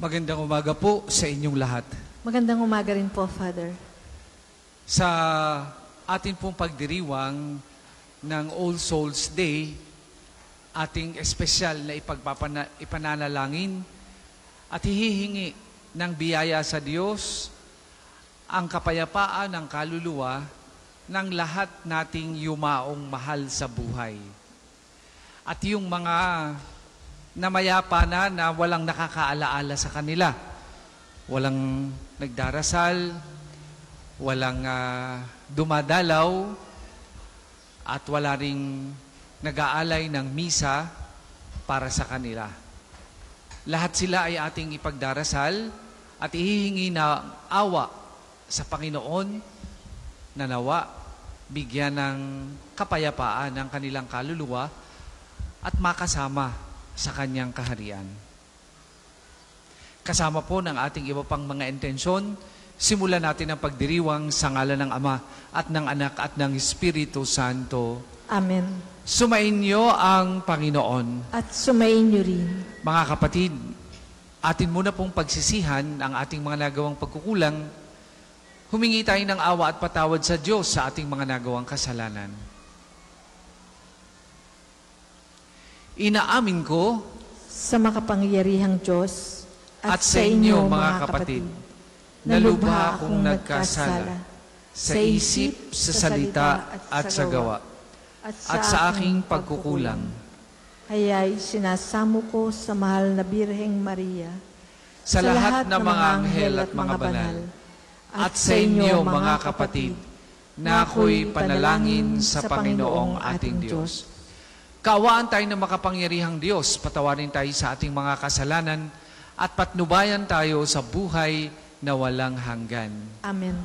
Magandang umaga po sa inyong lahat. Magandang umaga rin po, Father. Sa ating pong pagdiriwang ng All Souls Day, ating espesyal na ipananalangin at hihingi ng biyaya sa Diyos ang kapayapaan ng kaluluwa ng lahat nating yumaong mahal sa buhay. At yung mga namayapa na walang nakakaalaala sa kanila. Walang nagdarasal, walang dumadalaw, at wala ring nag-aalay ng misa para sa kanila. Lahat sila ay ating ipagdarasal at ihihingi na awa sa Panginoon na nawa bigyan ng kapayapaan ng kanilang kaluluwa at makasama sa kanyang kaharian. Kasama po ng ating iba pang mga intensyon, simulan natin ang pagdiriwang sa ngalan ng Ama at ng Anak at ng Espiritu Santo. Amen. Sumainyo ang Panginoon. At sumainyo rin. Mga kapatid, atin muna pong pagsisihan ang ating mga nagawang pagkukulang. Humingi tayo ng awa at patawad sa Diyos sa ating mga nagawang kasalanan. Inaamin ko sa makapangyarihang Diyos at sa inyo mga kapatid, na lubha akong nagkasala sa isip, sa salita at sa gawa, at sa aking pagkukulang. Haya'y sinasamo ko sa mahal na Birheng Maria, sa lahat ng mga anghel at mga banal, at sa inyo mga kapatid, na ako'y panalangin sa Panginoong ating Diyos. Kaawaan tayo ng makapangyarihang Diyos, patawarin tayo sa ating mga kasalanan, at patnubayan tayo sa buhay na walang hanggan. Amen.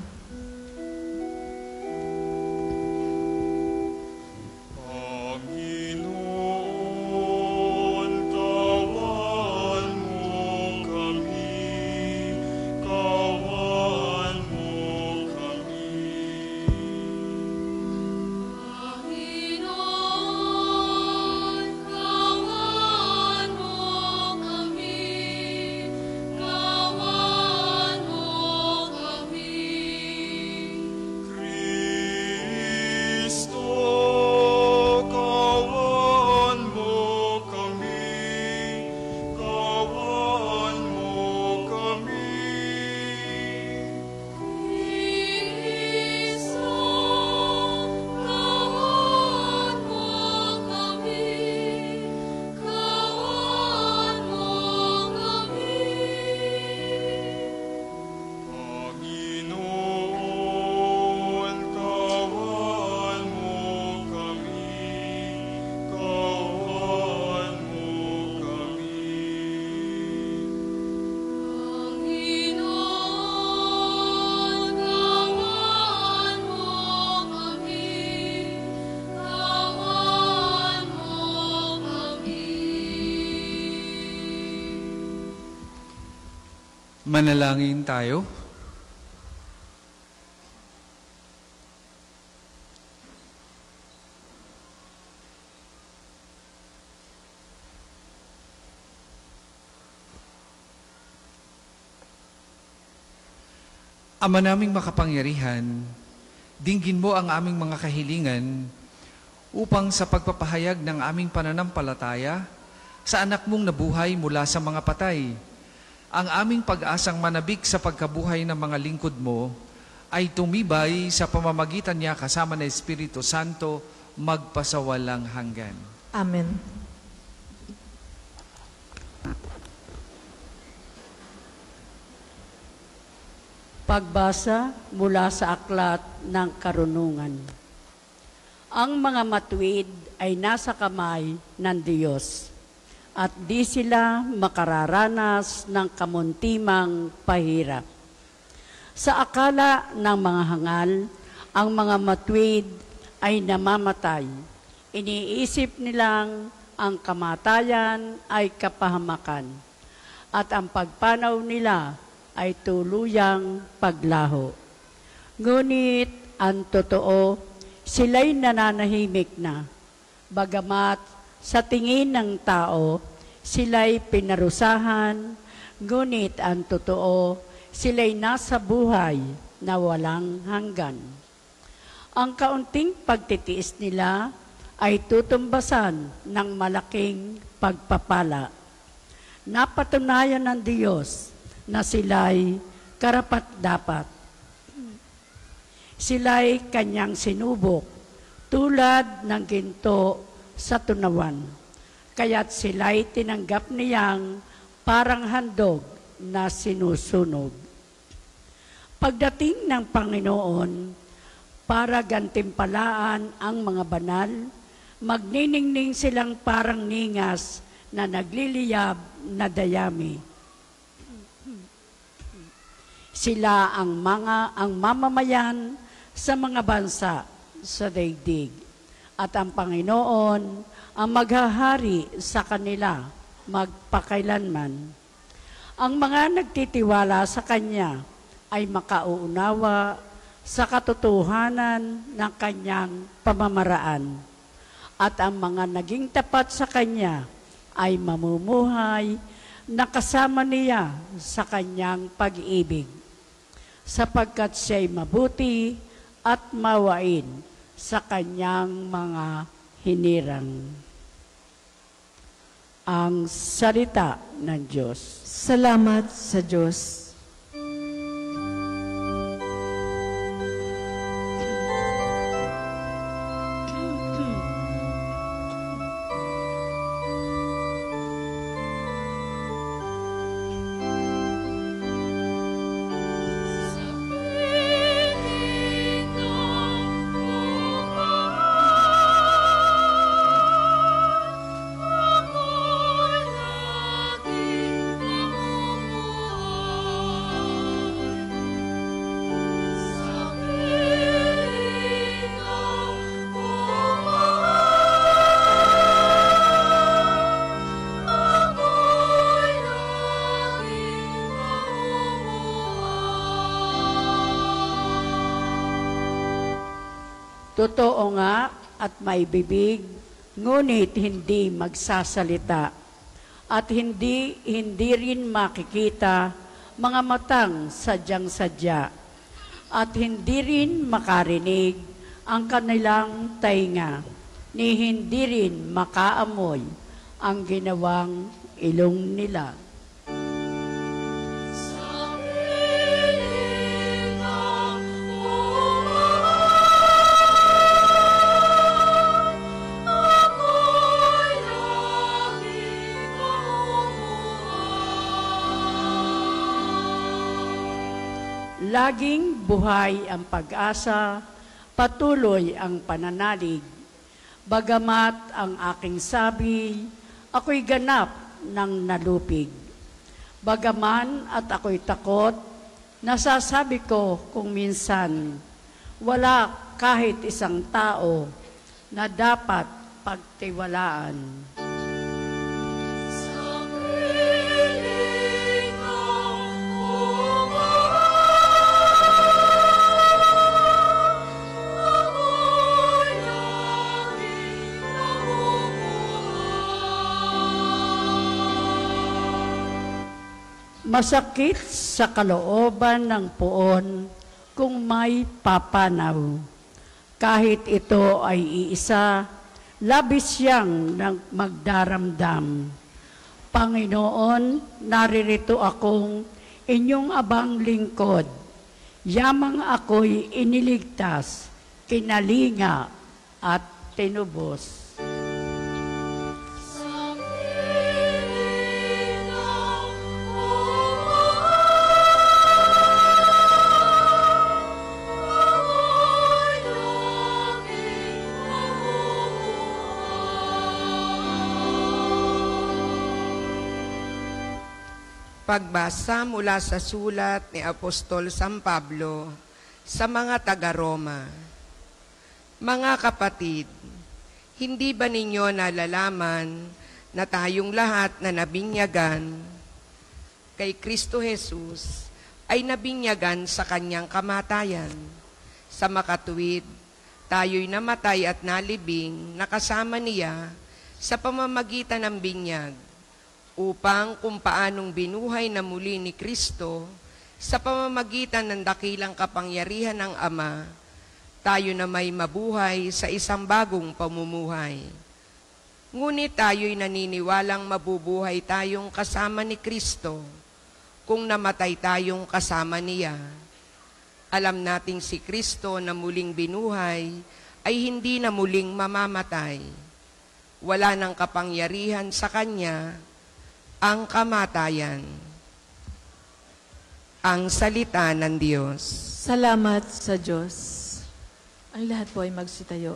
Manalangin tayo. Ama naming makapangyarihan, dinggin mo ang aming mga kahilingan upang sa pagpapahayag ng aming pananampalataya sa anak mong nabuhay mula sa mga patay, ang aming pag-asang manabik sa pagkabuhay ng mga lingkod mo ay tumibay sa pamamagitan niya kasama ng Espiritu Santo magpasawalang hanggan. Amen. Pagbasa mula sa Aklat ng Karunungan. Ang mga matuwid ay nasa kamay ng Diyos, at di sila makararanas ng kamuntimang pahirap. Sa akala ng mga hangal, ang mga matuwid ay namamatay. Iniisip nilang ang kamatayan ay kapahamakan, at ang pagpanaw nila ay tuluyang paglaho. Ngunit ang totoo, sila'y nananahimik na, bagamat sa tingin ng tao, sila'y pinarusahan, ngunit ang totoo, sila'y nasa buhay na walang hanggan. Ang kaunting pagtitiis nila ay tutumbasan ng malaking pagpapala. Napatunayan ng Diyos na sila'y karapat-dapat. Sila'y kanyang sinubok tulad ng ginto sa tunawan. Kaya't sila'y tinanggap niyang parang handog na sinusunog. Pagdating ng Panginoon, para gantimpalaan ang mga banal, magniningning silang parang ningas na nagliliyab na dayami. Sila ang mamamayan sa mga bansa sa daigdig, at ang Panginoon ang maghahari sa kanila magpakailanman. Ang mga nagtitiwala sa Kanya ay makauunawa sa katotohanan ng Kanyang pamamaraan, at ang mga naging tapat sa Kanya ay mamumuhay na kasama niya sa Kanyang pag-ibig, sapagkat siya'y mabuti at mawain sa Kanyang mga hinirang. Ang salita ng Diyos. Salamat sa Diyos. Totoo nga at may bibig, ngunit hindi magsasalita, at hindi rin makikita mga matang sadyang-sadya, at hindi rin makarinig ang kanilang tainga, ni hindi rin makaamoy ang ginawang ilong nila. Laging buhay ang pag-asa, patuloy ang pananalig. Bagamat ang aking sabi, ako'y ganap ng nalupig. Bagaman at ako'y takot, nasasabi ko kung minsan, wala kahit isang tao na dapat pagtiwalaan. Masakit sa kalooban ng poon kung may papanaw. Kahit ito ay iisa, labis siyang magdaramdam. Panginoon, naririto akong inyong abang lingkod. Yamang ako'y iniligtas, kinalinga at tinubos. Pagbasa mula sa sulat ni Apostol San Pablo sa mga taga-Roma. Mga kapatid, hindi ba ninyo nalalaman na tayong lahat na nabinyagan kay Kristo Jesus ay nabinyagan sa kanyang kamatayan? Sa makatuwid, tayo'y namatay at nalibing na kasama niya sa pamamagitan ng binyag, upang kung paanong binuhay na muli ni Kristo sa pamamagitan ng dakilang kapangyarihan ng Ama, tayo na may mabuhay sa isang bagong pamumuhay. Ngunit tayo'y naniniwalang mabubuhay tayong kasama ni Kristo kung namatay tayong kasama niya. Alam nating si Kristo na muling binuhay ay hindi na muling mamamatay. Wala nang kapangyarihan sa Kanya ang kamatayan. Ang salita ng Diyos. Salamat sa Diyos. Ang lahat po ay magsitayo.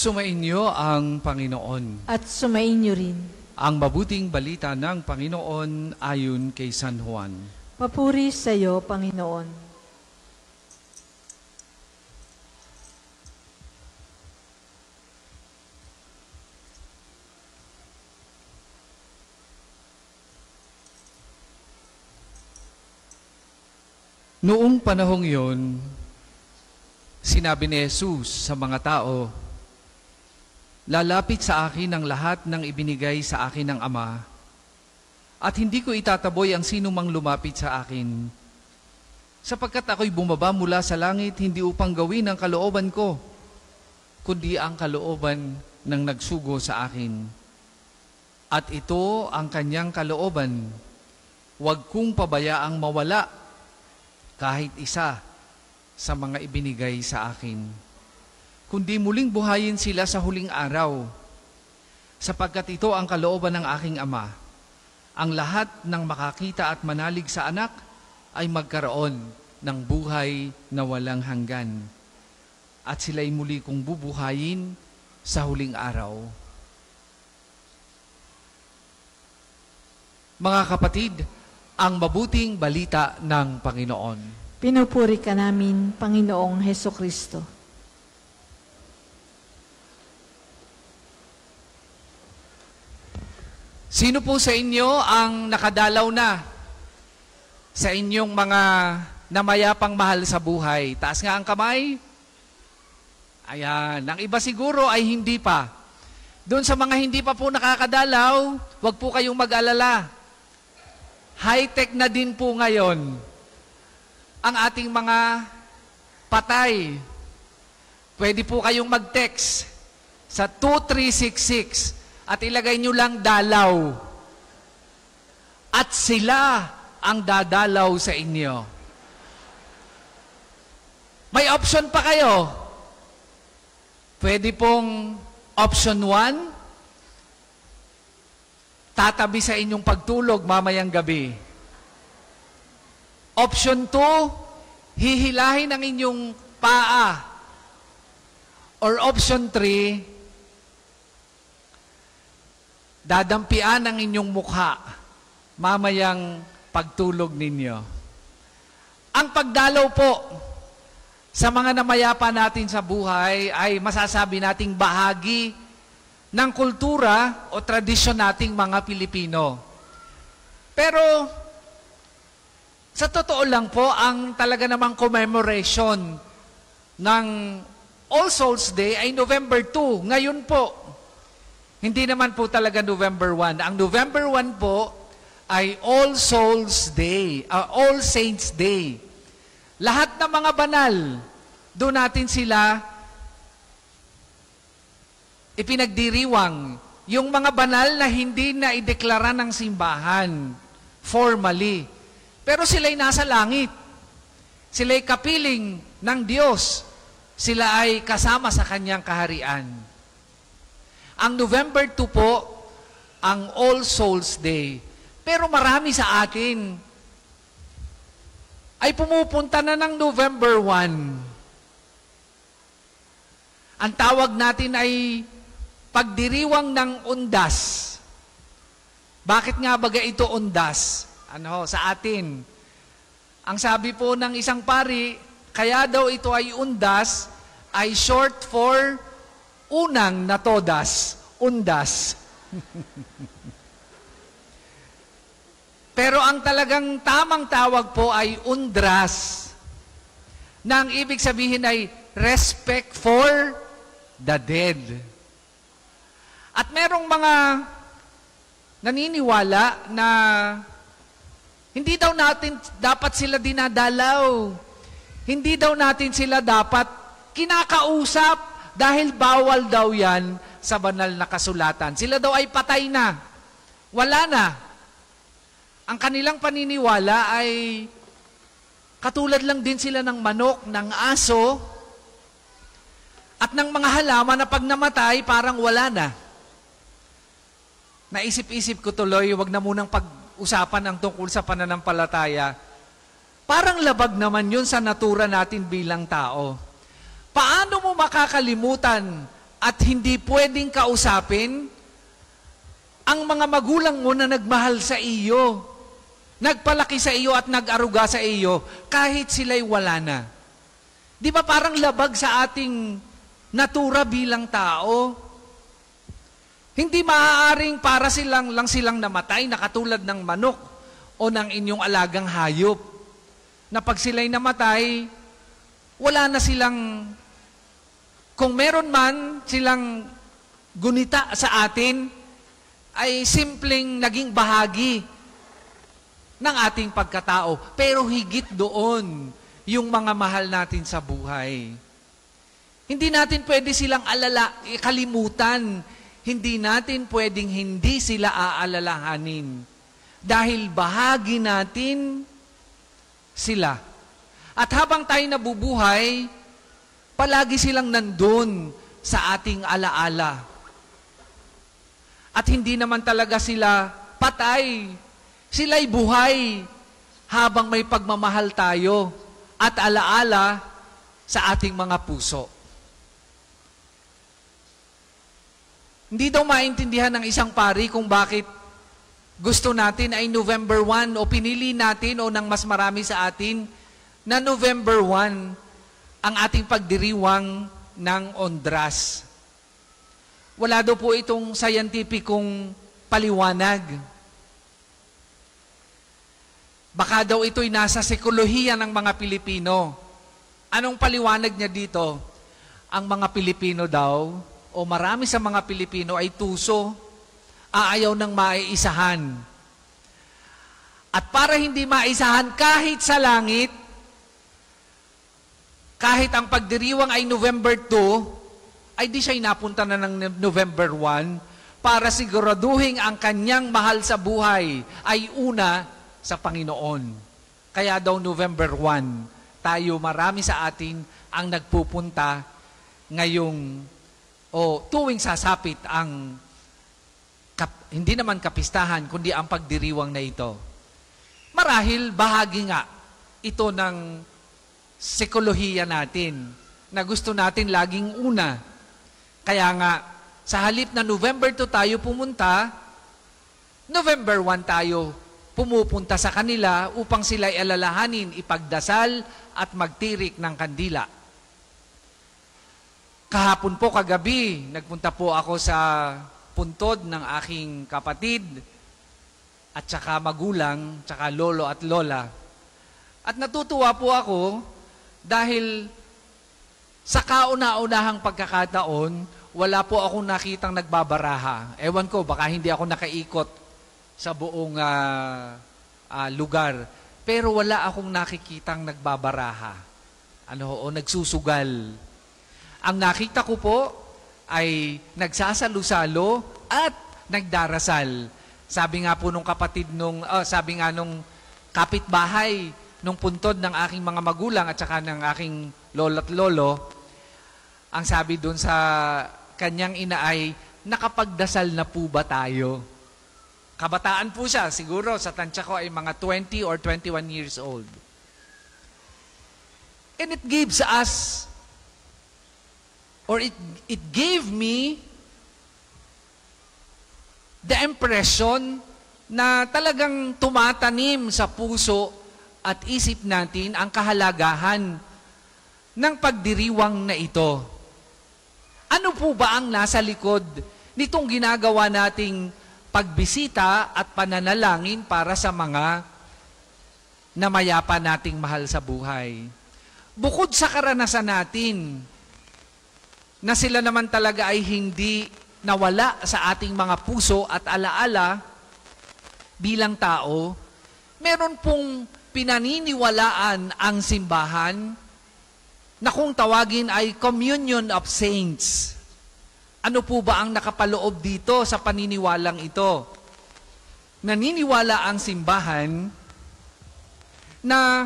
Sumainyo ang Panginoon. At sumainyo rin. Ang mabuting balita ng Panginoon ayon kay San Juan. Papuri sa iyo, Panginoon. Noong panahong yon, sinabi ni Jesus sa mga tao, "Lalapit sa akin ang lahat ng ibinigay sa akin ng Ama, at hindi ko itataboy ang sino mang lumapit sa akin, sapagkat ako'y bumaba mula sa langit hindi upang gawin ang kalooban ko, kundi ang kalooban ng nagsugo sa akin. At ito ang kanyang kalooban, huwag kong pabayaang mawala kahit isa sa mga ibinigay sa akin, kundi muling buhayin sila sa huling araw, sapagkat ito ang kalooban ng aking Ama. Ang lahat ng makakita at manalig sa anak ay magkaroon ng buhay na walang hanggan, at sila'y muli kong bubuhayin sa huling araw." Mga kapatid, ang mabuting balita ng Panginoon. Pinupuri ka namin, Panginoong Hesukristo. Sino po sa inyo ang nakadalaw na sa inyong mga namayapang mahal sa buhay? Taas nga ang kamay. Ayan. Ang iba siguro ay hindi pa. Doon sa mga hindi pa po nakakadalaw, huwag po kayong mag-alala. High-tech na din po ngayon ang ating mga patay. Pwede po kayong mag-text sa 2366 at ilagay nyo lang dalaw. At sila ang dadalaw sa inyo. May option pa kayo. Pwede pong option 1, tatabi sa inyong pagtulog mamayang gabi. Option 2, hihilahin ang inyong paa. Or option 3, dadampian ang inyong mukha mamayang pagtulog ninyo. Ang pagdalaw po sa mga namayapa natin sa buhay ay masasabi nating bahagi ng kultura o tradisyon nating mga Pilipino. Pero sa totoo lang po, ang talaga namang commemoration ng All Souls Day ay November 2. Ngayon po, hindi naman po talaga November 1. Ang November 1 po ay All Souls Day, All Saints Day. Lahat ng mga banal, doon natin sila ipinagdiriwang. Yung mga banal na hindi na ideklara ng simbahan formally. Pero sila'y nasa langit. Sila'y kapiling ng Diyos. Sila ay kasama sa kanyang kaharian. Ang November 2 po, ang All Souls Day. Pero marami sa atin ay pumupunta na ng November 1. Ang tawag natin ay pagdiriwang ng undas. Bakit nga baga ito undas? Sa atin. Ang sabi po ng isang pari, kaya daw ito ay undas, ay short for unang na todas, undas. Pero ang talagang tamang tawag po ay undras. Na ang ibig sabihin ay respect for the dead. At merong mga naniniwala na hindi daw natin dapat sila dinadalaw. Hindi daw natin sila dapat kinakausap dahil bawal daw yan sa banal na kasulatan. Sila daw ay patay na. Wala na. Ang kanilang paniniwala ay katulad lang din sila ng manok, ng aso, at ng mga halaman na pag namatay, parang wala na. Naisip-isip ko tuloy, wag na munang pag-usapan ang tungkol sa pananampalataya. Parang labag naman yun sa natura natin bilang tao. Paano mo makakalimutan at hindi pwedeng kausapin ang mga magulang mo na nagmahal sa iyo, nagpalaki sa iyo at nag-aruga sa iyo kahit sila'y wala na? Di ba parang labag sa ating natura bilang tao? Hindi maaaring para lang silang namatay na katulad ng manok o ng inyong alagang hayop. Na pag sila'y namatay, wala na silang, kung meron man silang gunita sa atin, ay simpleng naging bahagi ng ating pagkatao. Pero higit doon, yung mga mahal natin sa buhay. Hindi natin pwede silang kalimutan. Hindi natin pwedeng hindi sila aalalahanin. Dahil bahagi natin sila. At habang tayo nabubuhay, palagi silang nandun sa ating alaala. At hindi naman talaga sila patay. Sila'y buhay habang may pagmamahal tayo at alaala sa ating mga puso. Hindi daw maintindihan ng isang pari kung bakit gusto natin ay November 1 o pinili natin o ng mas marami sa atin na November 1 ang ating pagdiriwang ng Ondras. Wala daw po itong scientificong paliwanag. Baka daw ito'y nasa psikolohiya ng mga Pilipino. Anong paliwanag niya dito? Ang mga Pilipino daw, o marami sa mga Pilipino ay tuso, aayaw ng maiisahan. At para hindi maisahan kahit sa langit, kahit ang pagdiriwang ay November 2, ay di siya'y napunta na ng November 1 para siguraduhin ang kanyang mahal sa buhay ay una sa Panginoon. Kaya daw November 1, tayo marami sa atin ang nagpupunta ngayong tuwing sasapit ang hindi naman kapistahan, kundi ang pagdiriwang na ito. Marahil bahagi nga ito ng psikolohiya natin na gusto natin laging una. Kaya nga, sa halip na November 2 tayo pumunta, November 1 tayo pumupunta sa kanila upang sila'y alalahanin, ipagdasal at magtirik ng kandila. Kahapon po, kagabi, nagpunta po ako sa puntod ng aking kapatid at saka magulang, saka lolo at lola. At natutuwa po ako dahil sa kauna-unahang pagkakataon, wala po akong nakitang nagbabaraha. Ewan ko, baka hindi ako nakaikot sa buong lugar. Pero wala akong nakikitang nagbabaraha. O nagsusugal. Ang nakita ko po ay nagsasalo-salo at nagdarasal. Sabi nga po nung sabi nga nung kapitbahay, nung puntod ng aking mga magulang at saka ng aking lolo at lolo, ang sabi doon sa kanyang ina ay, nakapagdasal na po ba tayo? Kabataan po siya, siguro sa tansya ko ay mga 20 or 21 years old. And it gives us, or it gave me the impression na talagang tumatanim sa puso at isip natin ang kahalagahan ng pagdiriwang na ito. Ano po ba ang nasa likod nitong ginagawa nating pagbisita at pananalangin para sa mga namayapa nating mahal sa buhay? Bukod sa karanasan natin, na sila naman talaga ay hindi nawala sa ating mga puso at alaala bilang tao, meron pong pinaniniwalaan ang simbahan na kung tawagin ay Communion of Saints. Ano po ba ang nakapaloob dito sa paniniwalang ito? Naniniwala ang simbahan na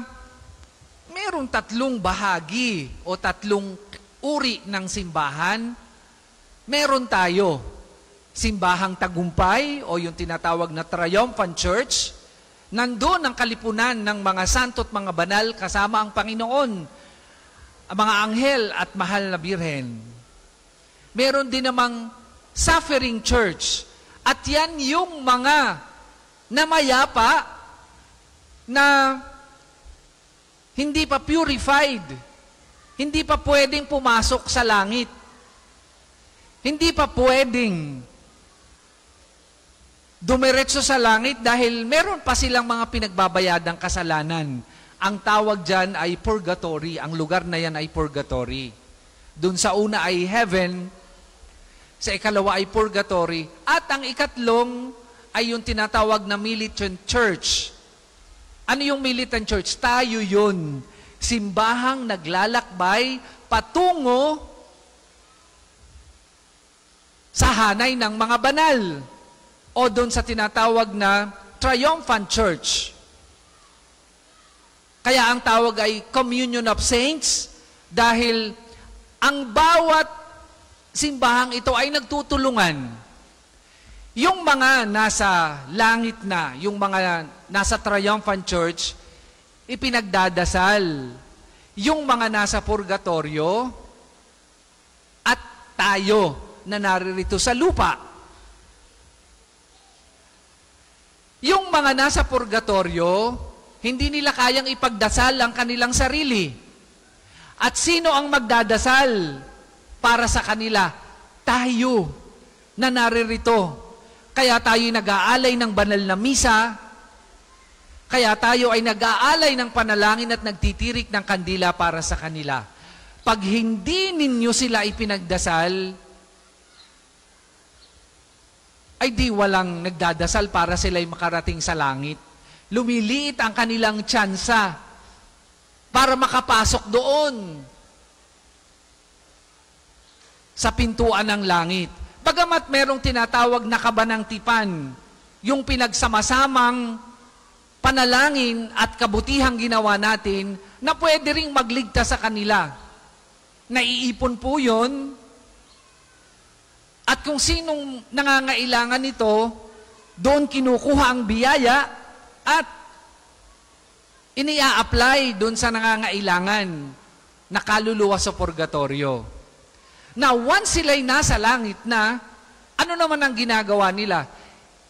merong tatlong bahagi o tatlong uri ng simbahan. Meron tayo, simbahang tagumpay o yung tinatawag na triumphant church. Nandun ang kalipunan ng mga santo at mga banal kasama ang Panginoon, ang mga anghel at mahal na birhen. Meron din namang suffering church. At yan yung mga namayapa na hindi pa purified, hindi pa pwedeng pumasok sa langit, hindi pa pwedeng dumiretso sa langit dahil meron pa silang mga pinagbabayadang kasalanan. Ang tawag dyan ay purgatory. Ang lugar na yan ay purgatory. Doon sa una ay heaven, sa ikalawa ay purgatory, at ang ikatlong ay yung tinatawag na militant church. Ano yung militant church? Tayo yun. Simbahang naglalakbay patungo sa hanay ng mga banal o doon sa tinatawag na triumphant church. Kaya ang tawag ay Communion of Saints dahil ang bawat simbahang ito ay nagtutulungan. Yung mga nasa langit na, yung mga nasa triumphant church, ipinagdadasal. Yung mga nasa purgatorio at tayo na naririto sa lupa. Yung mga nasa purgatorio, hindi nila kayang ipagdasal ang kanilang sarili. At sino ang magdadasal para sa kanila? Tayo na naririto. Kaya tayo nag-aalay ng banal na misa, kaya tayo ay nag-aalay ng panalangin at nagtitirik ng kandila para sa kanila. Pag hindi ninyo sila ipinagdasal, ay di walang nagdadasal para sila'y makarating sa langit. Lumiliit ang kanilang tsansa para makapasok doon sa pintuan ng langit. Bagamat merong tinatawag na kabanang tipan, yung pinagsamasamang panalangin at kabutihang ginawa natin na pwede ring magligtas sa kanila. Naiipon po yun. At kung sinong nangangailangan nito, doon kinukuha ang biyaya at inia-apply doon sa nangangailangan na kaluluwa sa purgatorio. Now, once sila'y nasa langit na, ano naman ang ginagawa nila?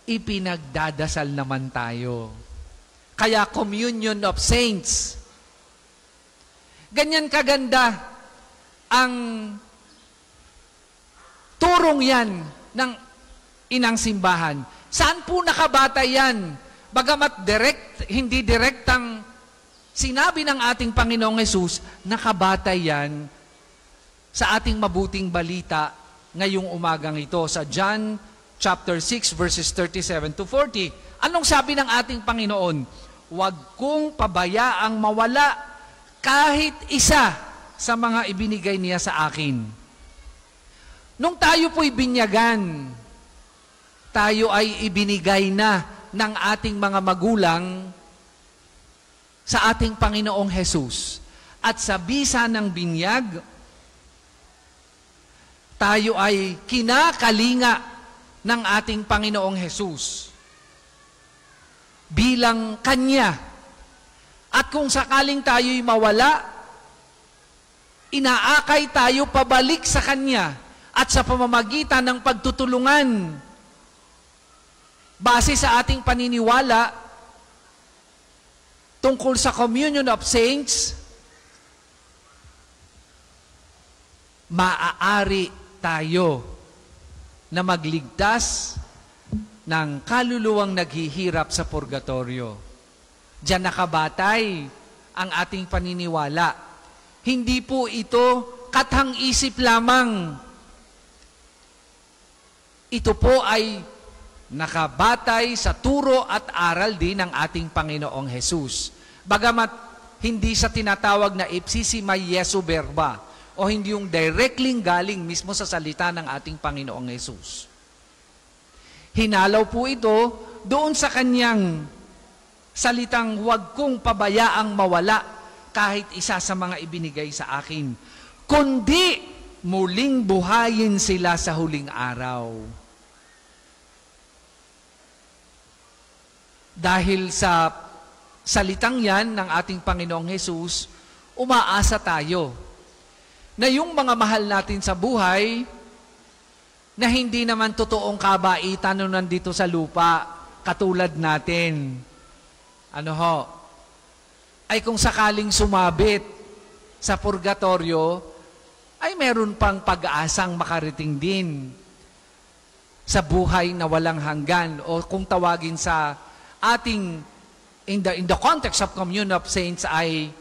Ipinagdadasal naman tayo. Kaya Communion of Saints. Ganyan kaganda ang Turong yan ng inang simbahan. Saan po nakabatay yan? Bagamat hindi direktang sinabi ng ating Panginoong Hesus, nakabatay yan sa ating mabuting balita ngayong umagang ito sa John chapter 6 verses 37 to 40. Anong sabi ng ating Panginoon? Huwag kong pabayaang mawala kahit isa sa mga ibinigay niya sa akin. Nung tayo po'y binyagan, tayo ay ibinigay na ng ating mga magulang sa ating Panginoong Hesus. At sa bisa ng binyag, tayo ay kinakalinga ng ating Panginoong Hesus bilang Kanya. At kung sakaling tayo'y mawala, inaakay tayo pabalik sa Kanya at sa pamamagitan ng pagtutulungan. Base sa ating paniniwala tungkol sa Communion of Saints, maaari tayo na magligtas ng kaluluwang naghihirap sa purgatorio. Diyan nakabatay ang ating paniniwala. Hindi po ito kathang-isip lamang. Ito po ay nakabatay sa turo at aral din ng ating Panginoong Hesus. Bagamat hindi sa tinatawag na ipsisima Jesu verba o hindi yung directly galing mismo sa salita ng ating Panginoong Hesus. Hinalaw po ito doon sa kanyang salitang huwag kong pabayaang mawala kahit isa sa mga ibinigay sa akin, kundi muling buhayin sila sa huling araw. Dahil sa salitang yan ng ating Panginoong Hesus, umaasa tayo na yung mga mahal natin sa buhay na hindi naman totoong kabaitan nung nandito sa lupa, katulad natin, ay kung sakaling sumabit sa purgatorio, ay meron pang pag-aasang makarating din sa buhay na walang hanggan, o kung tawagin sa ating, in the context of Communion of Saints, ay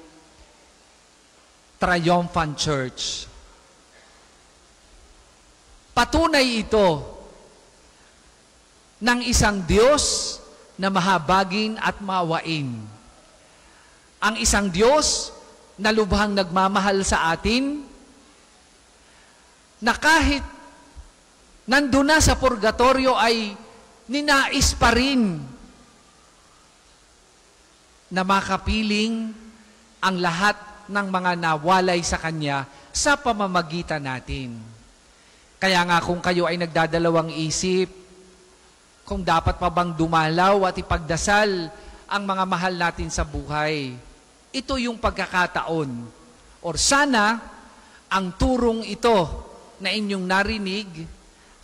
triumphant church. Patunay ito ng isang Diyos na mahabagin at maawain. Ang isang Diyos na lubhang nagmamahal sa atin, na kahit nandun na sa purgatorio ay ninais pa rin na makapiling ang lahat ng mga nawalay sa Kanya sa pamamagitan natin. Kaya nga kung kayo ay nagdadalawang isip, kung dapat pa bang dumalaw at ipagdasal ang mga mahal natin sa buhay, ito yung pagkakataon. Or sana, ang turong ito na inyong narinig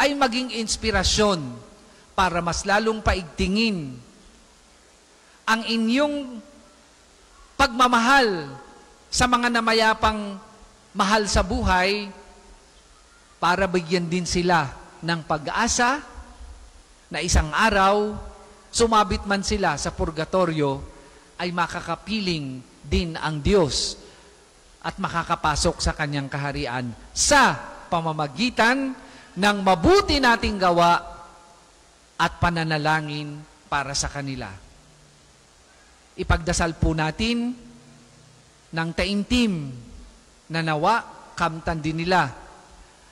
ay maging inspirasyon para mas lalong paigtingin ang inyong pagmamahal sa mga namayapang mahal sa buhay, para bigyan din sila ng pag-asa na isang araw, sumabit man sila sa purgatorio, ay makakapiling din ang Diyos at makakapasok sa Kanyang kaharian sa pamamagitan ng mabuti nating gawa at pananalangin para sa kanila. Ipagdasal po natin ng taimtim na nawa kamtan din nila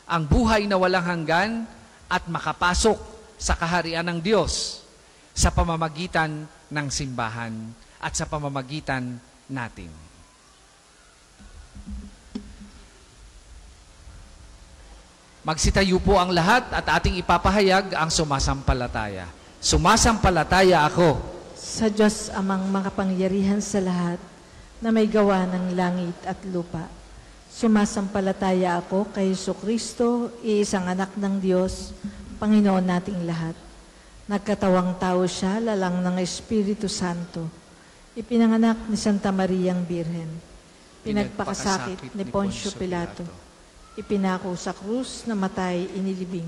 ang buhay na walang hanggan at makapasok sa kaharian ng Diyos sa pamamagitan ng simbahan at sa pamamagitan natin. Magsitayo po ang lahat at ating ipapahayag ang sumasampalataya. Sumasampalataya ako sa Diyos amang makapangyarihan sa lahat na may gawa ng langit at lupa. Sumasampalataya ako kay Jesucristo, iisang anak ng Diyos, Panginoon nating lahat. Nagkatawang tao siya, lalang ng Espiritu Santo. Ipinanganak ni Santa Mariang Birhen. Pinagpakasakit ni Poncio Pilato. Ipinako sa krus, namatay, inilibing.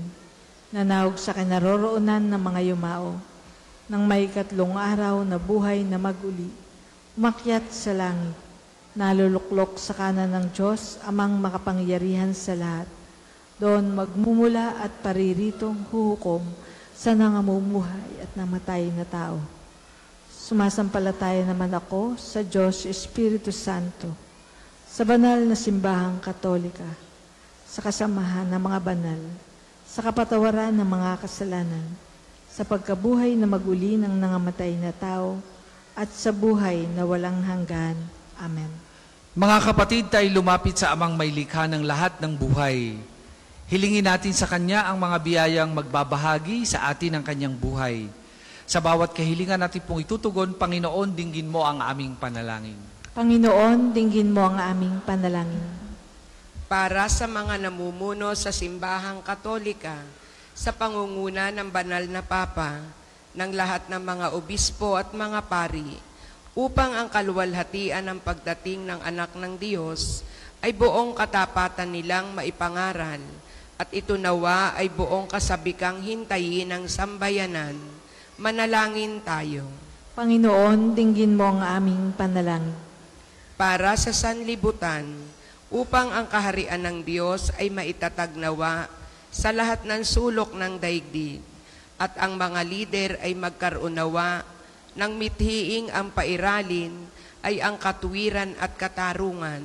Nanahog sa kinaroroonan ng mga yumao. Nang may 3 araw na buhay na maguli, umakyat sa langit. Naluluklok sa kanan ng Diyos, amang makapangyarihan sa lahat. Doon magmumula at pariritong huhukom sa nangamumuhay at namatay na tao. Sumasampalataya naman ako sa Diyos Espiritu Santo, sa banal na simbahang Katolika, sa kasamahan ng mga banal, sa kapatawaran ng mga kasalanan, sa pagkabuhay na maguli ng nangamatay na tao, at sa buhay na walang hanggan. Amen. Mga kapatid, tayo lumapit sa Amang may likha ng lahat ng buhay. Hilingin natin sa Kanya ang mga biyayang magbabahagi sa atin ng Kanyang buhay. Sa bawat kahilingan natin pong itutugon, Panginoon, dinggin mo ang aming panalangin. Panginoon, dinggin mo ang aming panalangin. Para sa mga namumuno sa simbahang Katolika, sa pangunguna ng banal na Papa, ng lahat ng mga obispo at mga pari, upang ang kaluwalhatian ng pagdating ng anak ng Diyos ay buong katapatan nilang maipangaral, at ito nawa ay buong kasabikang hintayin ng sambayanan. Manalangin tayo. Panginoon, dinggin mo ang aming panalangin. Para sa sanlibutan, upang ang kaharian ng Diyos ay maitatag nawa sa lahat ng sulok ng daigdig, at ang mga lider ay magkaroon nawa ng mithiing ang pairalin ay ang katuwiran at katarungan.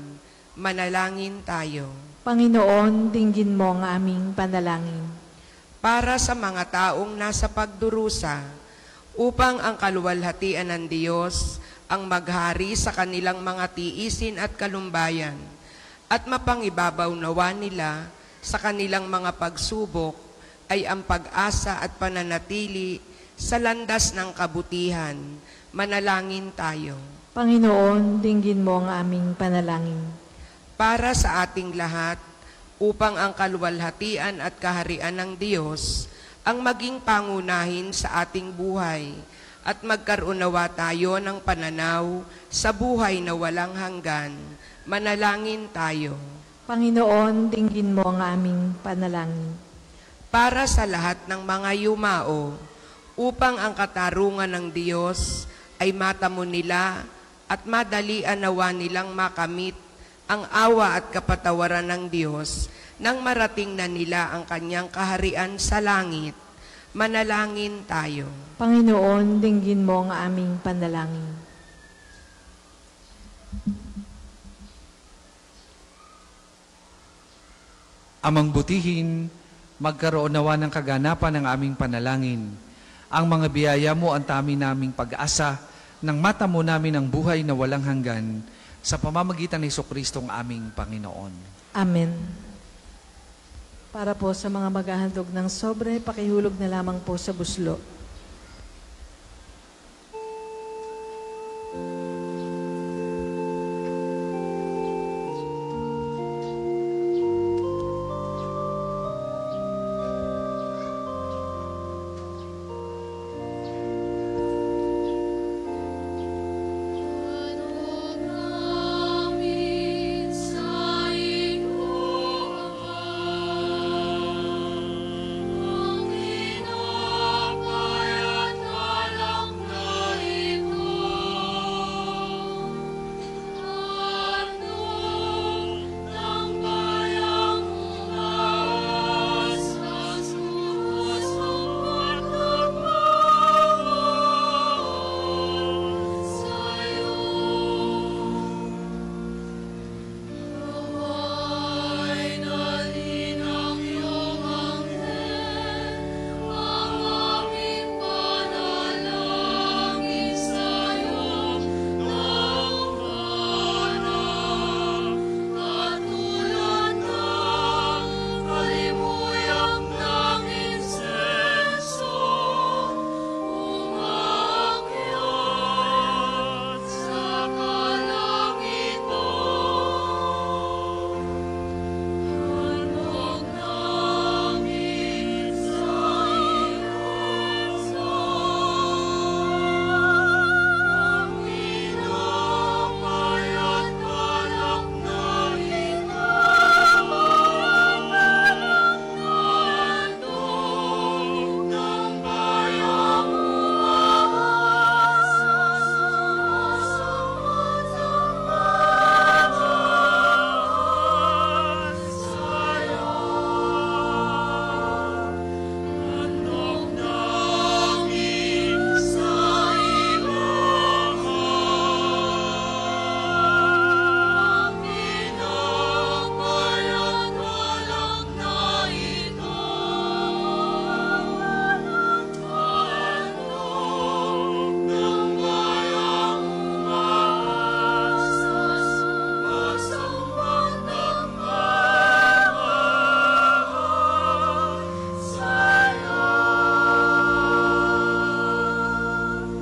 Manalangin tayo. Panginoon, dinggin mo ang aming panalangin. Para sa mga taong nasa pagdurusa, upang ang kaluwalhatian ng Diyos ang maghari sa kanilang mga tiisin at kalumbayan, at mapangibabaw nawa nila sa kanilang mga pagsubok ay ang pag-asa at pananatili sa landas ng kabutihan. Manalangin tayo. Panginoon, dinggin mo ang aming panalangin. Para sa ating lahat, upang ang kaluwalhatian at kaharian ng Diyos ang maging pangunahin sa ating buhay, at magkaroon nawa tayo ng pananaw sa buhay na walang hanggan. Manalangin tayo. Panginoon, dinggin mo ang aming panalangin. Para sa lahat ng mga yumao, upang ang katarungan ng Diyos ay matamo nila at madalian nawa nilang makamit ang awa at kapatawaran ng Diyos nang marating na nila ang Kanyang kaharian sa langit. Manalangin tayo. Panginoon, dinggin mo ang aming panalangin. Amang butihin, magkaroon nawa ng kaganapan ng aming panalangin. Ang mga biyaya mo ang tami naming pag-asa, nang matamo namin ang buhay na walang hanggan, sa pamamagitan ni Jesucristong aming Panginoon. Amen. Para po sa mga maghahandog ng sobre, pakihulog na lamang po sa buslo. Ang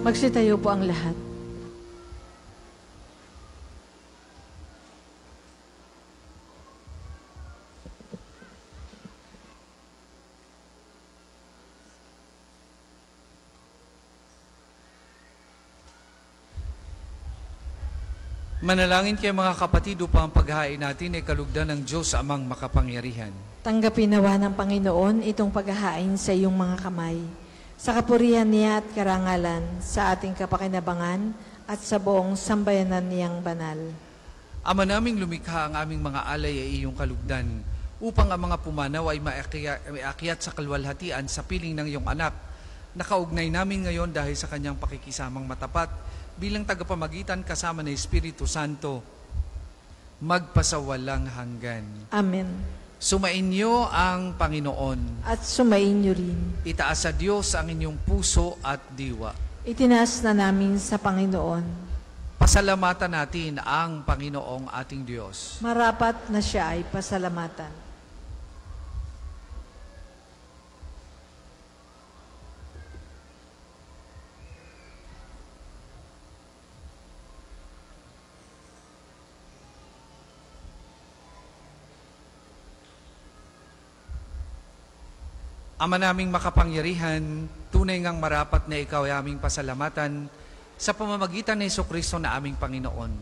Magsitayo po ang lahat. Manalangin kayo mga kapatid upang ang paghahain natin ay kalugdan ng Diyos amang makapangyarihan. Tanggapin nawa ng Panginoon itong paghahain sa iyong mga kamay. Sa kapurihan niya at karangalan, sa ating kapakinabangan at sa buong sambayanan niyang banal. Ama naming lumikha, ang aming mga alay ay iyong kalugdan, upang ang mga pumanaw ay maiakyat sa kalwalhatian sa piling ng iyong anak. Nakaugnay namin ngayon dahil sa kanyang pakikisamang matapat, bilang tagapamagitan kasama ng Espiritu Santo, magpasawalang hanggan. Amen. Sumainyo ang Panginoon. At sumainyo rin. Itaas sa Diyos ang inyong puso at diwa. Itinaas na namin sa Panginoon. Pasalamatan natin ang Panginoong ating Diyos. Marapat na siya ay pasalamatan. Ama naming makapangyarihan, tunay ngang marapat na ikaw ay aming pasalamatan sa pamamagitan ng Jesucristo na aming Panginoon.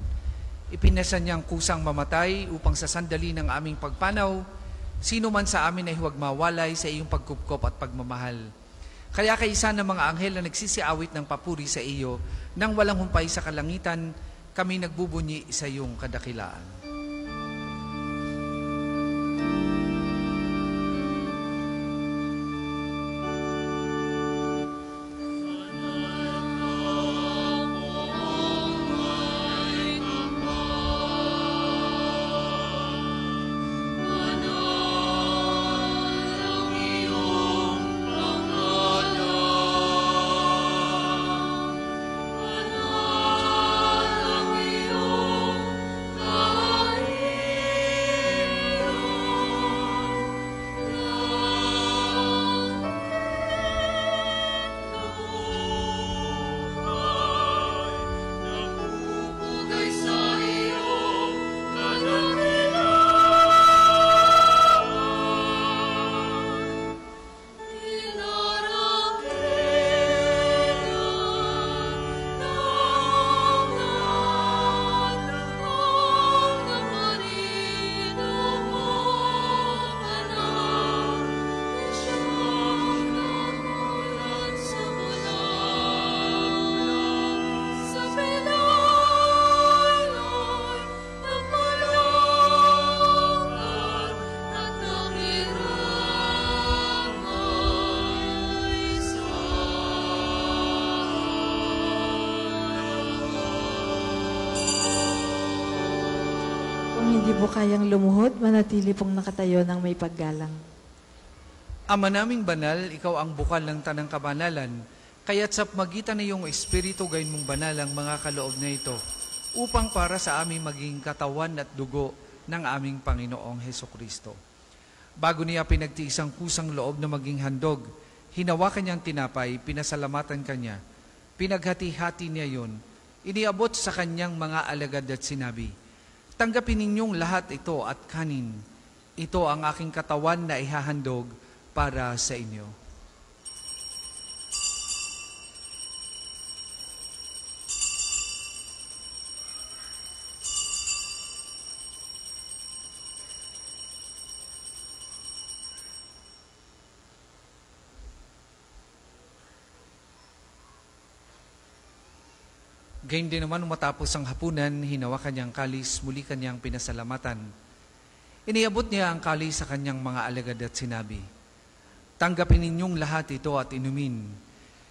Ipinasan niyang kusang mamatay upang sa sandali ng aming pagpanaw, sino man sa amin ay huwag mawalay sa iyong pagkupkop at pagmamahal. Kaya kaisa ng mga anghel na nagsisiawit ng papuri sa iyo, nang walang humpay sa kalangitan, kami nagbubunyi sa iyong kadakilaan. Hindi po kayang lumuhod, manatili pong nakatayo ng may paggalang. Ama naming banal, ikaw ang bukal ng tanang kabanalan, kaya't sa magitan ng iyong Espiritu gayon mong banal ang mga kaloob na ito, upang para sa aming maging katawan at dugo ng aming Panginoong Hesukristo. Bago niya pinagtiisang kusang loob na maging handog, hinawakan niyang tinapay, pinasalamatan kanya, pinaghati-hati niya yon, iniabot sa kanyang mga alagad at sinabi, tanggapin ninyong lahat ito at kanin. Ito ang aking katawan na ihahandog para sa inyo. Gayun din naman, matapos ang hapunan, hinawakan niyang kalis, muli kanyang pinasalamatan. Iniabot niya ang kalis sa kanyang mga alagad at sinabi, tanggapin ninyong lahat ito at inumin.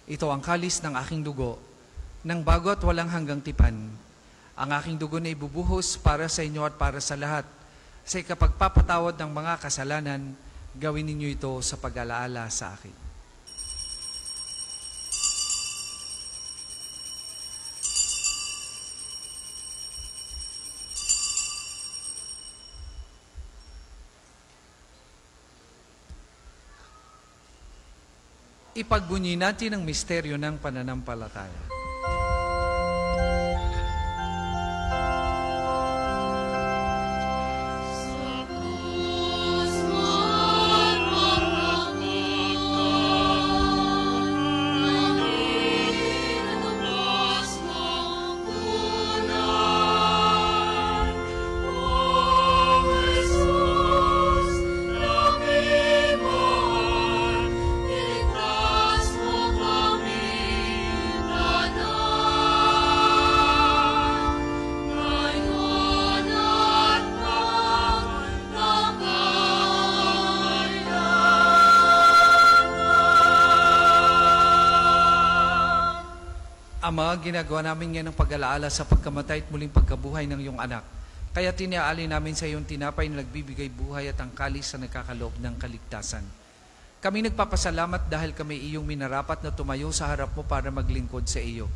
Ito ang kalis ng aking dugo, ng bago at walang hanggang tipan. Ang aking dugo na ibubuhos para sa inyo at para sa lahat. Sa ikapagpapatawad ng mga kasalanan, gawin ninyo ito sa pag-alaala sa akin. Ipagbunyi natin ang misteryo ng pananampalataya. Ama, ginagawa namin ngayon ang pag-alaala sa pagkamatay at muling pagkabuhay ng iyong anak. Kaya tiniaalay namin sa iyong tinapay na nagbibigay buhay at ang kalis na nagkakaloob ng kaligtasan. Kami nagpapasalamat dahil kami iyong minarapat na tumayo sa harap mo para maglingkod sa iyo.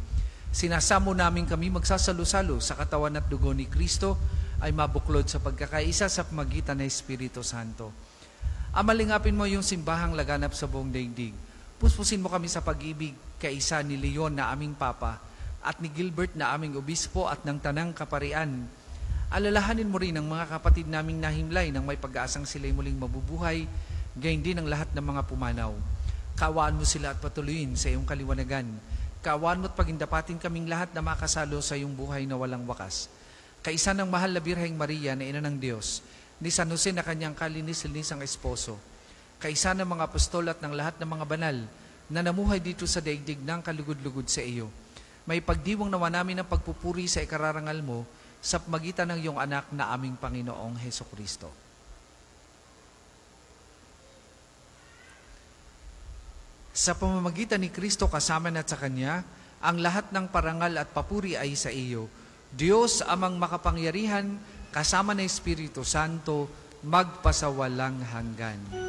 Sinasamo namin kami magsasalo-salo sa katawan at dugo ni Kristo ay mabuklod sa pagkakaisa sa pamagitan ng Espiritu Santo. Amalingapin mo yung simbahang laganap sa buong daigdig. Puspusin mo kami sa pag-ibig kaisa ni Leon na aming Papa at ni Gilbert na aming Obispo at ng Tanang Kaparian. Alalahanin mo rin ang mga kapatid naming nahimlay nang may pag-aasang sila'y muling mabubuhay, gayon din ang lahat ng mga pumanaw. Kaawaan mo sila at patuloyin sa iyong kaliwanagan. Kaawaan mo at pagindapatin kaming lahat na makasalo sa iyong buhay na walang wakas. Kaisa ng mahal na Birheng Maria na ina ng Diyos, ni San Jose na kanyang kalinis-linisang esposo, kaisa ng mga apostol at ng lahat ng mga banal na namuhay dito sa daigdig ng kalugod-lugod sa iyo. May pagdiwang nawa namin ang pagpupuri sa ikararangal mo sa pamagitan ng iyong anak na aming Panginoong Hesukristo. Sa pamamagitan ni Kristo kasama at sa Kanya, ang lahat ng parangal at papuri ay sa iyo. Diyos amang makapangyarihan, kasama ng Espiritu Santo, magpasawalang hanggan.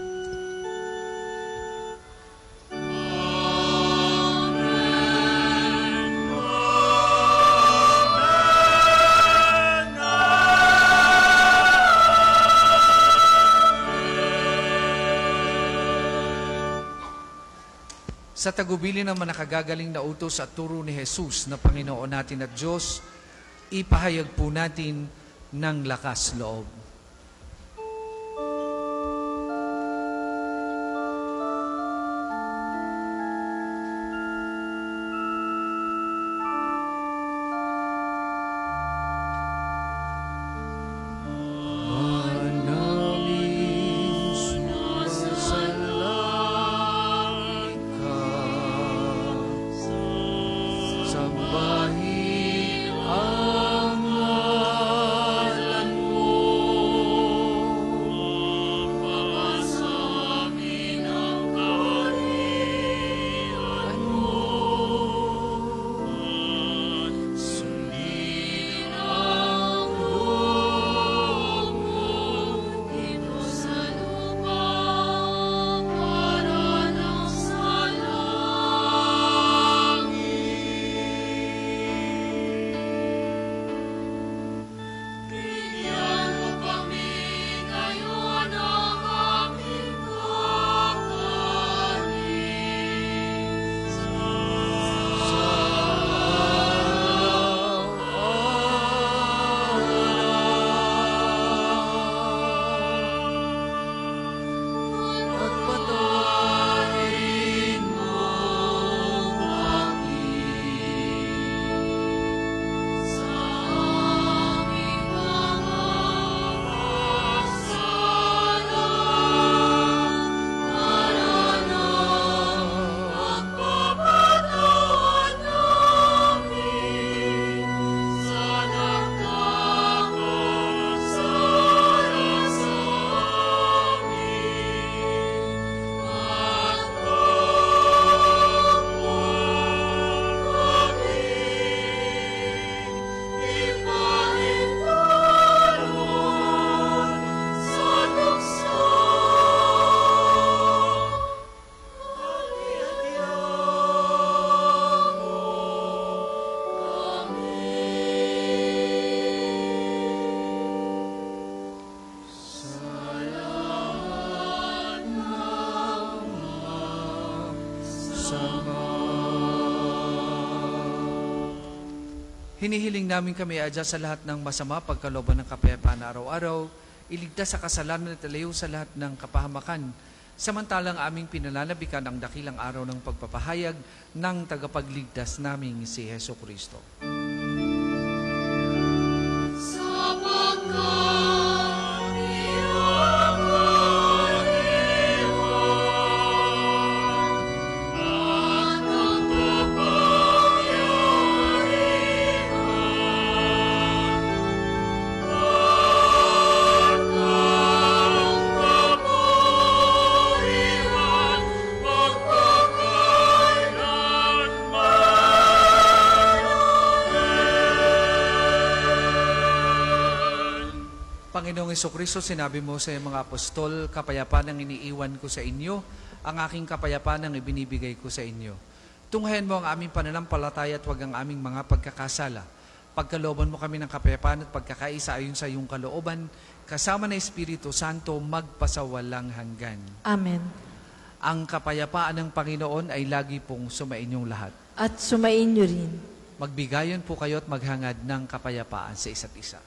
Sa tagubilin ng manakagagaling na utos at turo ni Jesus na Panginoon natin at Diyos, ipahayag po natin ng lakas loob. Hinihiling namin kami adya sa lahat ng masama, pagkalooban ng kapayapaan araw-araw, iligtas sa kasalanan at ilayo sa lahat ng kapahamakan. Samantalang aming pinananabikan ang dakilang araw ng pagpapahayag ng tagapagligtas naming si Hesukristo. Panginoong Hesukristo, sinabi mo sa mga apostol, kapayapaan ang iniiwan ko sa inyo, ang aking kapayapaan ang ibinibigay ko sa inyo. Tunghayan mo ang aming pananampalataya at huwag ang aming mga pagkakasala. Pagkalooban mo kami ng kapayapaan at pagkakaisa ayon sa iyong kalooban, kasama ng Espiritu Santo, magpasawalang hanggan. Amen. Ang kapayapaan ng Panginoon ay lagi pong sumainyong lahat. At sumain niyo rin. Magbigayon po kayo at maghangad ng kapayapaan sa isa't isa.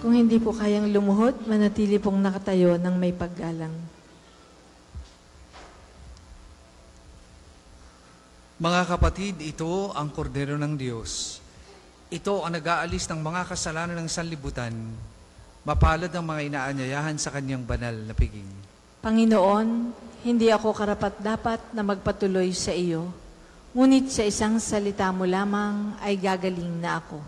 Kung hindi po kayang lumuhod, manatili pong nakatayo ng may paggalang. Mga kapatid, ito ang kordero ng Diyos. Ito ang nag-aalis ng mga kasalanan ng sanlibutan. Mapalad ang mga inaanyayahan sa kanyang banal na piging. Panginoon, hindi ako karapat-dapat na magpatuloy sa iyo, ngunit sa isang salita mo lamang ay gagaling na ako.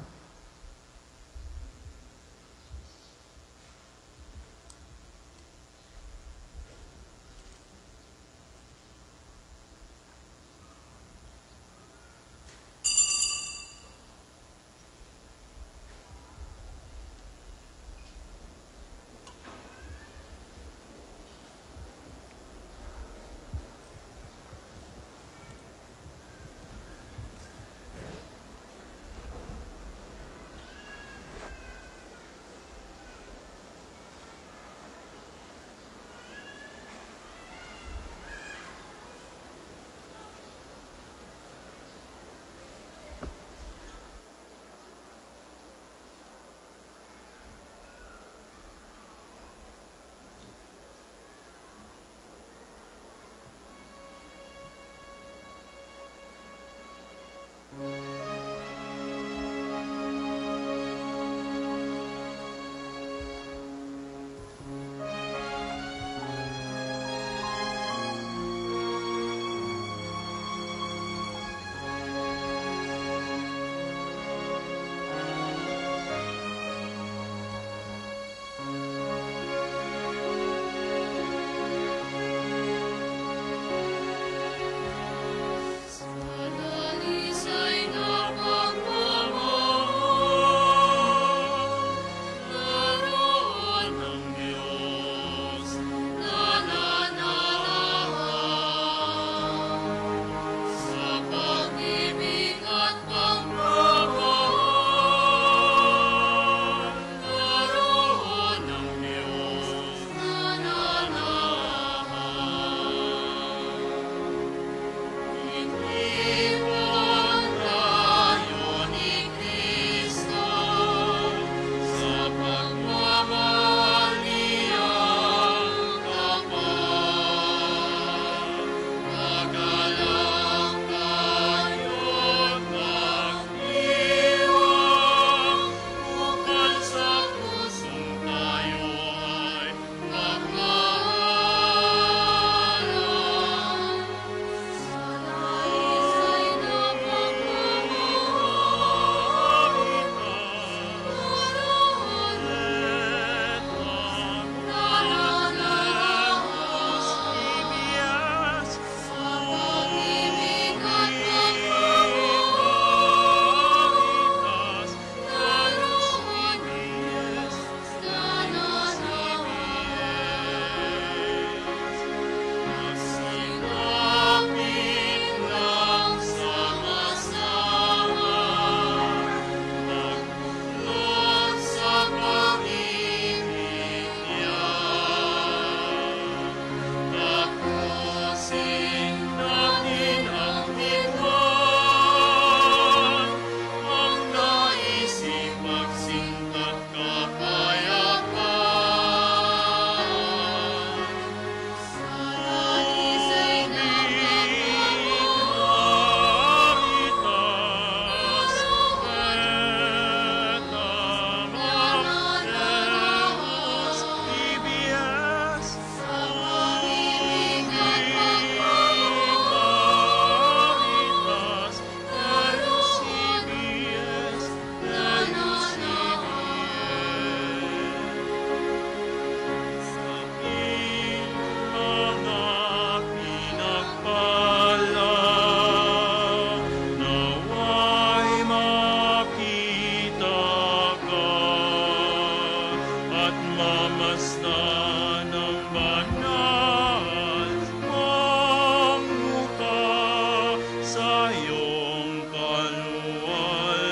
mamasdan ang banal mong mukha sa iyong kaluwalhatian.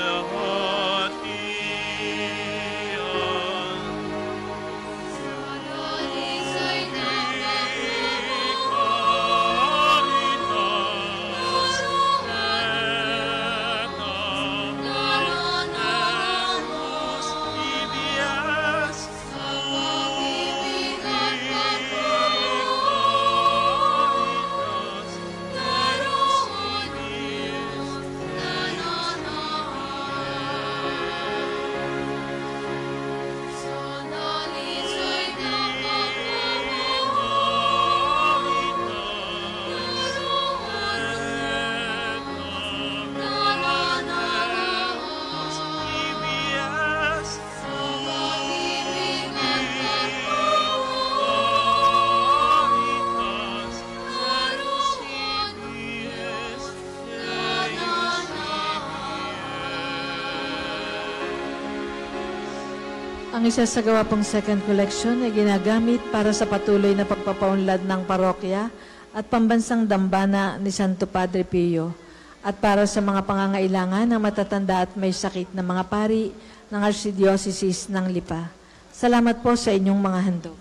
Ang isasagawa pong second collection ay ginagamit para sa patuloy na pagpapaunlad ng parokya at pambansang dambana ni Santo Padre Pio at para sa mga pangangailangan ng matatanda at may sakit na mga pari ng Archdiocese ng Lipa. Salamat po sa inyong mga handog.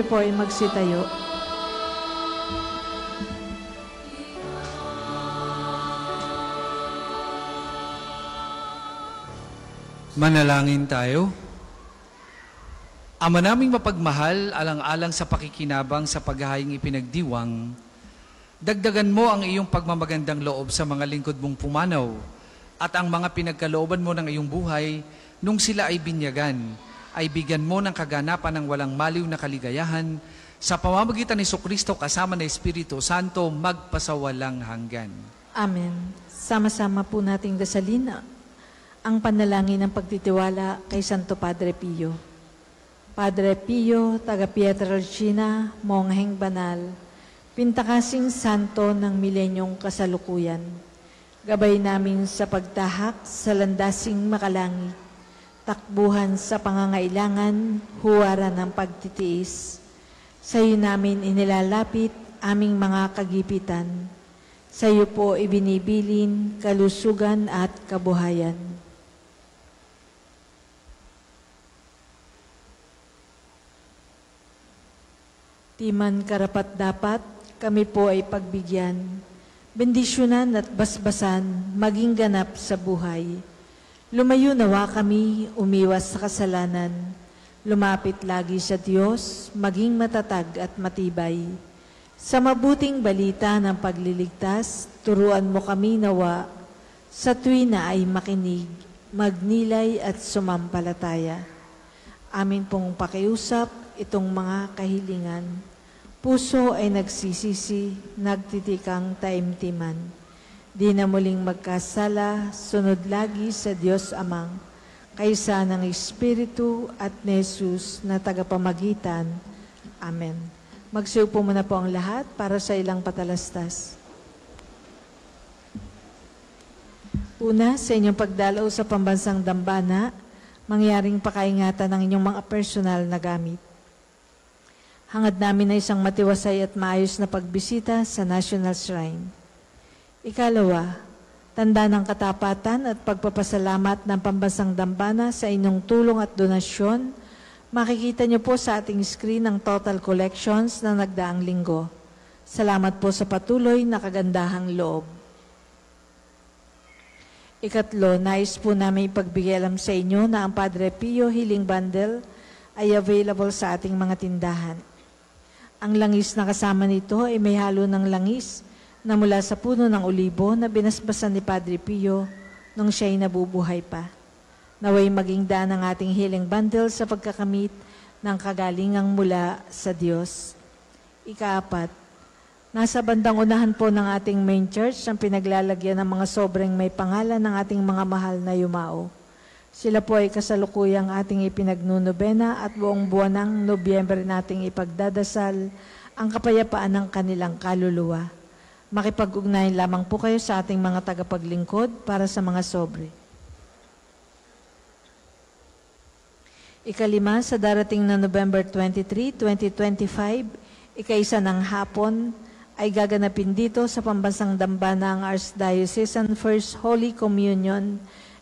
kayo po ay magsitayo. Manalangin tayo. Ama naming mapagmahal, alang-alang sa pakikinabang sa paghahaying ipinagdiwang, dagdagan mo ang iyong pagmamagandang loob sa mga lingkod mong pumanaw at ang mga pinagkalooban mo ng iyong buhay nung sila ay binyagan, ay bigyan mo ng kaganapan ng walang maliw na kaligayahan sa pamamagitan ni Jesucristo kasama ng Espiritu Santo magpasawalang hanggan. Amen. Sama-sama po nating dasalin ang panalangin ng pagtitiwala kay Santo Padre Pio. Padre Pio, taga Pietrelcina, mongheng banal, pintakasing santo ng milenyong kasalukuyan, gabay namin sa pagtahak sa landasing makalangit, takbuhan sa pangangailangan, huwaran ng pagtitiis. Sa iyo namin inilalapit aming mga kagipitan. Sa iyo po ibinibilin kalusugan at kabuhayan. Di man karapat-dapat, kami po ay pagbigyan, bendisyonan at basbasan, maging ganap sa buhay. Lumayo nawa kami, umiwas sa kasalanan, lumapit lagi sa Diyos, maging matatag at matibay. Sa mabuting balita ng pagliligtas, turuan mo kami nawa, sa tuwina ay makinig, magnilay at sumampalataya. Amin pong pakiusap itong mga kahilingan. Puso ay nagsisisi, nagtitikang taimtiman. Di na muling magkasala, sunod lagi sa Diyos Amang, kaysa ng Espiritu at ni Jesus na tagapamagitan. Amen. Magsiupo muna po ang lahat para sa ilang patalastas. Una, sa inyong pagdalaw sa pambansang dambana, mangyaring pakaingatan ng inyong mga personal na gamit. Hangad namin na isang matiwasay at maayos na pagbisita sa National Shrine. Ikalawa, tanda ng katapatan at pagpapasalamat ng Pambansang Dambana sa inyong tulong at donasyon. Makikita niyo po sa ating screen ang total collections na nagdaang linggo. Salamat po sa patuloy na kagandahang loob. Ikatlo, nais po namin ipagbigay alam sa inyo na ang Padre Pio Healing Bundle ay available sa ating mga tindahan. Ang langis na kasama nito ay may halo ng langis na mula sa puno ng olibo na binasbasan ni Padre Pio nung siya'y nabubuhay pa. Naway maging daan ang ating healing bundle sa pagkakamit ng kagalingang mula sa Diyos. Ikaapat, nasa bandang unahan po ng ating main church ang pinaglalagyan ng mga sobrang may pangalan ng ating mga mahal na yumao. Sila po ay kasalukuyang ating ipinagnunobena at buong buwan ng Nobyembre nating ipagdadasal ang kapayapaan ng kanilang kaluluwa. Makipag-ugnayan lamang po kayo sa ating mga tagapaglingkod para sa mga sobre. Ikalima, sa darating na November 23, 2025, ika-1 ng hapon, ay gaganapin dito sa Pambansang Dambana ang Archdiocesan First Holy Communion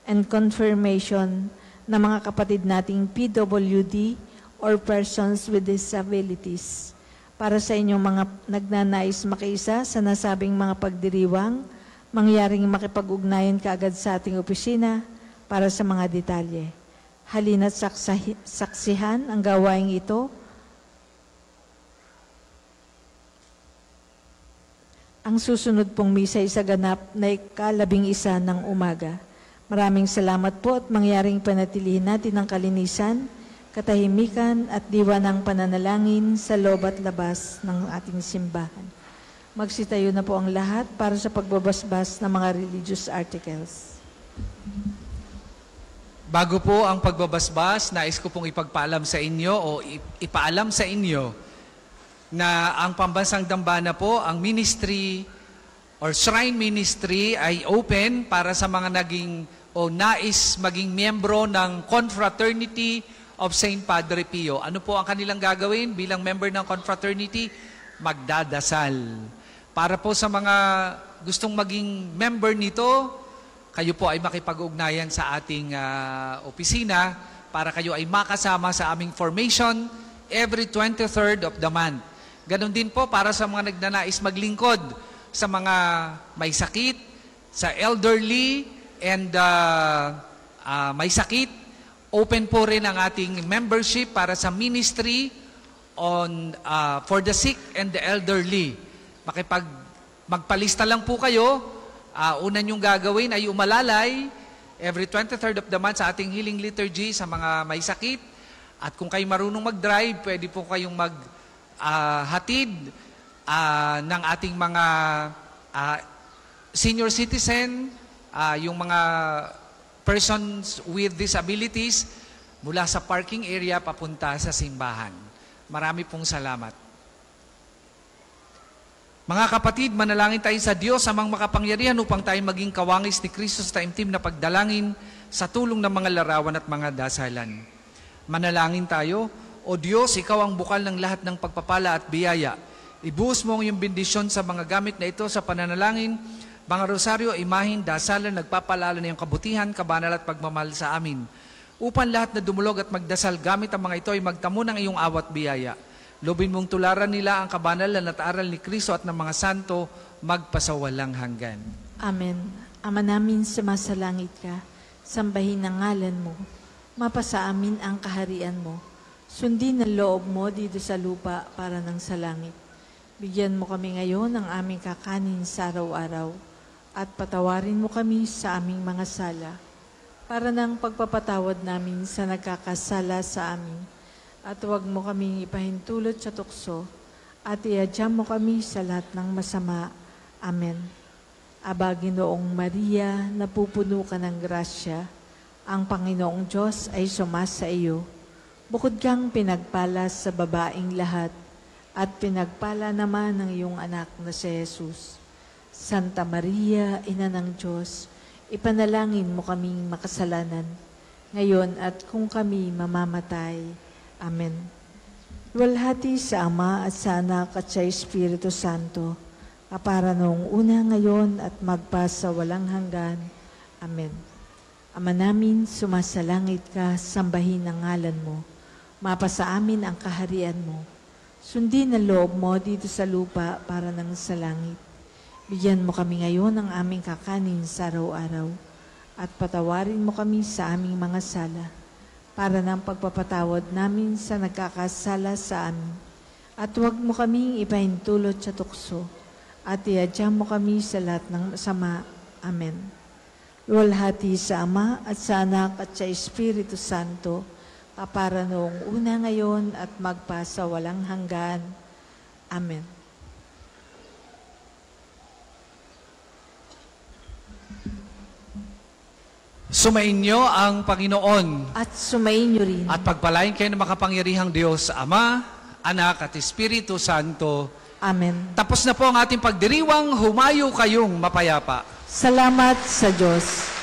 and Confirmation ng mga kapatid nating PWD or persons with disabilities. Para sa inyong mga nagnanais makiisa sa nasabing mga pagdiriwang, mangyaring makipag-ugnayan kaagad sa ating opisina para sa mga detalye. Halina't saksihan ang gawaing ito. Ang susunod pong misa ay sa ganap na ika-11 ng umaga. Maraming salamat po at mangyaring panatilihin natin ang kalinisan, katahimikan at diwa ng pananalangin sa loob at labas ng ating simbahan. Magsitayo na po ang lahat para sa pagbabasbas ng mga religious articles. Bago po ang pagbabasbas, nais ko pong ipagpaalam sa inyo o ipaalam sa inyo na ang Pambansang Dambana po, ang ministry or Shrine Ministry ay open para sa mga naging o nais maging miyembro ng Confraternity of St. Padre Pio. Ano po ang kanilang gagawin bilang member ng Confraternity? Magdadasal. Para po sa mga gustong maging member nito, kayo po ay makipag-ugnayan sa ating opisina para kayo ay makasama sa aming formation every 23rd of the month. Ganon din po para sa mga nagnanais maglingkod sa mga may sakit, sa elderly, and may sakit. Open po rin ang ating membership para sa ministry for the sick and the elderly. Magpalista lang po kayo. Una niyong gagawin ay umalalay every 23rd of the month sa ating healing liturgy sa mga may sakit. At kung kayo marunong mag-drive, pwede po kayong hatid ng ating mga senior citizen, yung mga persons with disabilities mula sa parking area papunta sa simbahan. Marami pong salamat. Mga kapatid, manalangin tayo sa Diyos amang makapangyarihan upang tayo maging kawangis ni Kristo sa taimtim na pagdalangin sa tulong ng mga larawan at mga dasalan. Manalangin tayo. O Diyos, Ikaw ang bukal ng lahat ng pagpapala at biyaya. Ibuhos mo ang iyong bendisyon sa mga gamit na ito sa pananalangin, mga rosaryo, imahin, dasalan, nagpapalala na iyong kabutihan, kabanal at pagmamahal sa amin. Upang lahat na dumulog at magdasal gamit ang mga ito ay magtamo ng iyong awat biyaya. Lobin mong tularan nila ang kabanalan at aral ni Kristo at ng mga santo magpasawalang hanggan. Amen. Ama namin sumasalangit ka, sambahin ang ngalan mo, mapasa amin ang kaharian mo, sundin ang loob mo dito sa lupa para ng sa langit. Bigyan mo kami ngayon ng aming kakanin sa araw-araw at patawarin mo kami sa aming mga sala para ng pagpapatawad namin sa nagkakasala sa amin. At huwag mo kaming ipahintulot sa tukso at iadya mo kami sa lahat ng masama. Amen. Aba, Ginoong Maria, napupuno ka ng grasya, ang Panginoong Diyos ay sumasa iyo. Bukod kang pinagpala sa babaing lahat, at pinagpala naman ng iyong anak na si Jesus. Santa Maria, Ina ng Diyos, ipanalangin mo kaming makasalanan, ngayon at kung kami mamamatay. Amen. Luwalhati sa Ama at sa Anak at sa Espiritu Santo, kapara noong una, ngayon at magpa sa walang hanggan. Amen. Ama namin, sumasalangit ka, sambahin ang ngalan mo. Mapasa amin ang kaharian mo. Sundin ang loob mo dito sa lupa para ng sa langit. Bigyan mo kami ngayon ng aming kakanin sa araw-araw at patawarin mo kami sa aming mga sala para ng pagpapatawad namin sa nagkakasala sa amin. At huwag mo kaming ipahintulot sa tukso at iadya mo kami sa lahat ng masama. Amen. Luwalhati sa Ama at sa Anak at sa Espiritu Santo, kapara noong una, ngayon at magpa sa walang hanggan. Amen. Sumainyo ang Panginoon. At sumainyo rin. At pagpalain kayo ng makapangyarihang Diyos, Ama, Anak at Espiritu Santo. Amen. Tapos na po ang ating pagdiriwang, humayo kayong mapayapa. Salamat sa Diyos.